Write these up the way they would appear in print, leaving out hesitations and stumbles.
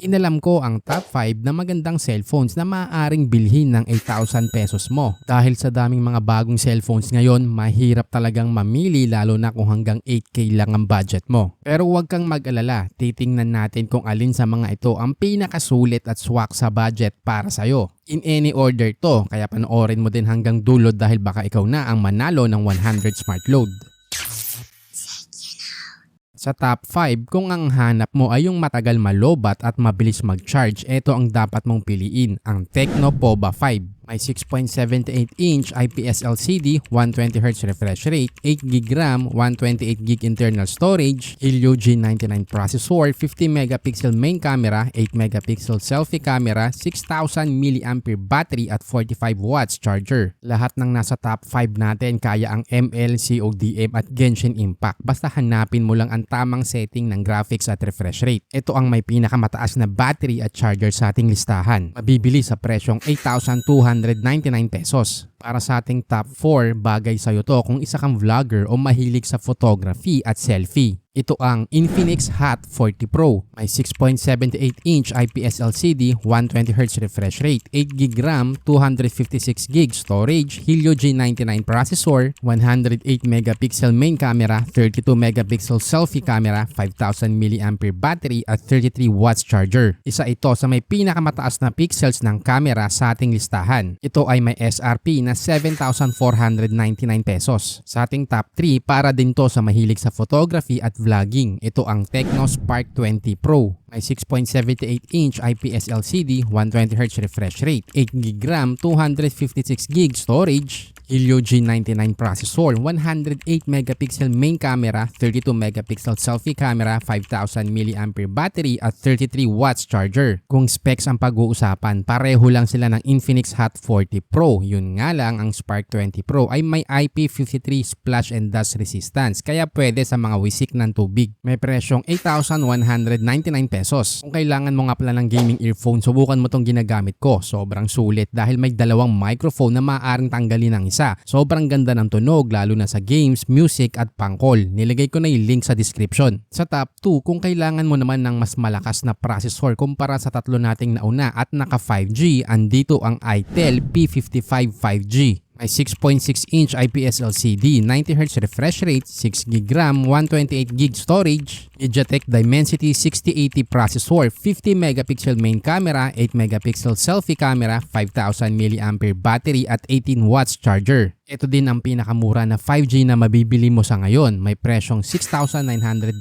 Inalam ko ang top 5 na magandang cellphones na maaaring bilhin ng 8,000 pesos mo. Dahil sa daming mga bagong cellphones ngayon, mahirap talagang mamili lalo na kung hanggang 8K lang ang budget mo. Pero huwag kang mag-alala, titingnan natin kung alin sa mga ito ang pinakasulit at swak sa budget para sa'yo. In any order to, kaya panoorin mo din hanggang dulo dahil baka ikaw na ang manalo ng 100 smart load. Sa top 5, kung ang hanap mo ay yung matagal malobat at mabilis mag-charge, ito ang dapat mong piliin, ang Tecno Pova 5. May 6.78-inch IPS LCD, 120Hz refresh rate, 8GB RAM, 128GB internal storage, Helio G99 processor, 50MP main camera, 8MP selfie camera, 6,000mAh battery at 45W charger. Lahat ng nasa top 5 natin kaya ang ML, CODM at Genshin Impact. Basta hanapin mo lang ang tamang setting ng graphics at refresh rate. Ito ang may pinakamataas na battery at charger sa ating listahan. Mabibili sa presyong 8,299 pesos. Para sa ating top 4, bagay sa'yo to kung isa kang vlogger o mahilig sa photography at selfie. Ito ang Infinix Hot 40 Pro. May 6.78-inch IPS LCD, 120Hz refresh rate, 8GB RAM, 256GB storage, Helio G99 processor, 108MP main camera, 32MP selfie camera, 5,000mAh battery at 33W charger. Isa ito sa may pinakamataas na pixels ng camera sa ating listahan. Ito ay may SRP na 7,499 pesos. Sa ating top 3, para din to sa mahilig sa photography at vlogging. Ito ang Tecno Spark 20 Pro. May 6.78-inch IPS LCD, 120Hz refresh rate, 8GB RAM, 256GB storage, Helio G99 processor, 108MP main camera, 32MP selfie camera, 5,000mAh battery at 33W charger. Kung specs ang pag-uusapan, pareho lang sila ng Infinix Hot 40 Pro. Yun nga lang, ang Spark 20 Pro ay may IP53 splash and dust resistance kaya pwede sa mga wisik ng tubig. May presyong 8,199 pesos. Kung kailangan mo nga pala ng gaming earphone, subukan mo tong ginagamit ko. Sobrang sulit dahil may dalawang microphone na maaaring tanggalin ng isa. Sobrang ganda ng tunog lalo na sa games, music at pangkol. Nilagay ko na yung link sa description. Sa top 2, kung kailangan mo naman ng mas malakas na processor kumpara sa tatlo nating nauna at naka 5G, andito ang Itel P55 5G. May 6.6-inch IPS LCD, 90Hz refresh rate, 6GB RAM, 128GB storage, MediaTek Dimensity 6080 processor, 50MP main camera, 8MP selfie camera, 5,000mAh battery at 18W charger. Ito din ang pinakamura na 5G na mabibili mo sa ngayon. May presyong 6,999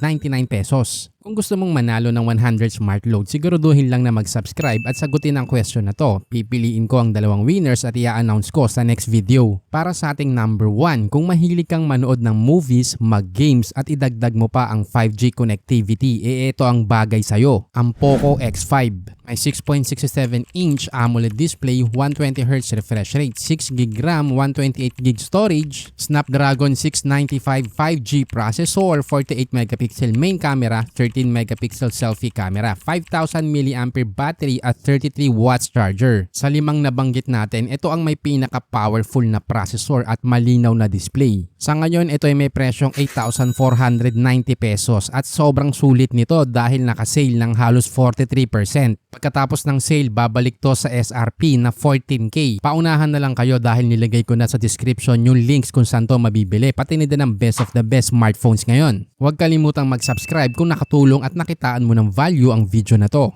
pesos. Kung gusto mong manalo ng 100 smart load, siguraduhin lang na mag-subscribe at sagutin ang question na to. Pipiliin ko ang dalawang winners at i-announce ko sa next video. Para sa ating number 1, kung mahilig kang manood ng movies, mag-games at idagdag mo pa ang 5G connectivity, ito ang bagay sa'yo. Ang Poco X5. May 6.67-inch AMOLED display, 120Hz refresh rate, 6GB RAM, 128GB storage, Snapdragon 695 5G processor, 48MP main camera, 13MP selfie camera, 5,000mAh battery at 33W charger. Sa limang nabanggit natin, ito ang may pinaka-powerful na processor at malinaw na display. Sa ngayon, ito ay may presyong 8,490 pesos at sobrang sulit nito dahil naka-sale ng halos 43%. Pagkatapos ng sale, babalik to sa SRP na 14K. Paunahan na lang kayo dahil nilagay ko na sa description yung links kung saan to mabibili, pati na din ang best of the best smartphones ngayon. Huwag kalimutang mag-subscribe kung nakatulong at nakitaan mo ng value ang video na to.